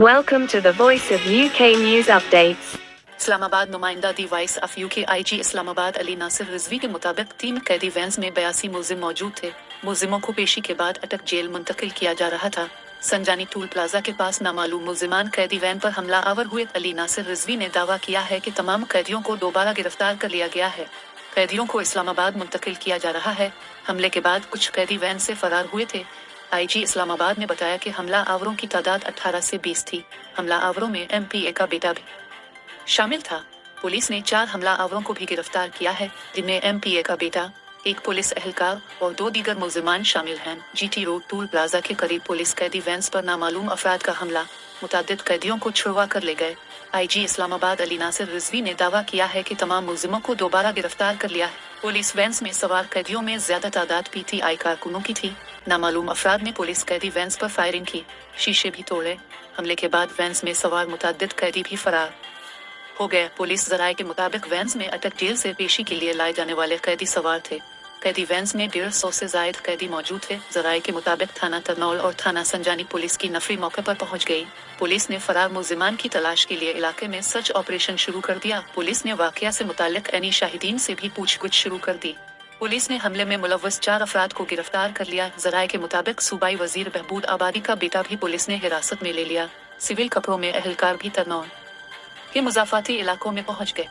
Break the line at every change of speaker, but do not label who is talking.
Welcome to the Voice of UK News Updates.
Islamabad नुमाइंदा the voice of UK IG Islamabad Ali Nasir Rizvi के मुताबिक 3 कैदी vans में 82 मुलजिम मौजूद थे। मुलजिमों को पेशी के बाद अटक जेल मुंतकिल किया जा रहा था। संजानी टूल प्लाजा के पास नामालूम मुलजिमान कैदी वैन पर हमला आवर हुए। अली नासिर रिजवी ने दावा किया है कि तमाम कैदियों को दोबारा गिरफ्तार कर लिया गया है। कैदियों को इस्लामाबाद मुंतकिल किया जा रहा है। हमले के बाद कुछ कैदी वैन से फरार हुए थे। आईजी इस्लामाबाद ने बताया कि हमला आवरों की तादाद 18 से 20 थी। हमला आवरों में MPA का बेटा भी शामिल था। पुलिस ने 4 हमला आवरों को भी गिरफ्तार किया है, जिनमें MPA का बेटा, एक पुलिस एहलकार और 2 दीगर मुलजिमान शामिल हैं। GT रोड टूल प्लाजा के करीब पुलिस कैदी वैन्स पर नामालूम अफराद का हमला, मुतअद्दिद कैदियों को छुड़वा कर ले गए। आईजी इस्लामाबाद अली नासिर रिजवी ने दावा किया है कि तमाम मुलजिमों को दोबारा गिरफ्तार कर लिया है। पुलिस वैन्स में सवार कैदियों में ज्यादा तादाद PTI कारकुनों की थी। नामालूम अफराद ने पुलिस कैदी वैन्स पर फायरिंग की, शीशे भी तोड़े। हमले के बाद वैन्स में सवार मुतअद्दिद कैदी भी फरार हो गए। पुलिस जराये के मुताबिक वैन्स में अटक जेल से पेशी के लिए लाए जाने वाले कैदी सवार थे। कैदी वैन्स में 150 से जायद कैदी मौजूद थे। जराये के मुताबिक थाना तरनौल और थाना संजानी पुलिस की नफरी मौके पर पहुंच गई। पुलिस ने फरार मुलजिमान की तलाश के लिए इलाके में सर्च ऑपरेशन शुरू कर दिया। पुलिस ने वाकया से मुताल्लिक ऐनी शाहिदीन से भी पूछगछ शुरू कर दी। पुलिस ने हमले में मुलव्वस 4 अफराद को गिरफ्तार कर लिया। जराये के मुताबिक सूबाई वजीर बहबूद आबादी का बेटा भी पुलिस ने हिरासत में ले लिया। सिविल कपड़ों में एहलकार भी तरनौल के मुजाफाती इलाकों में पहुंच गए।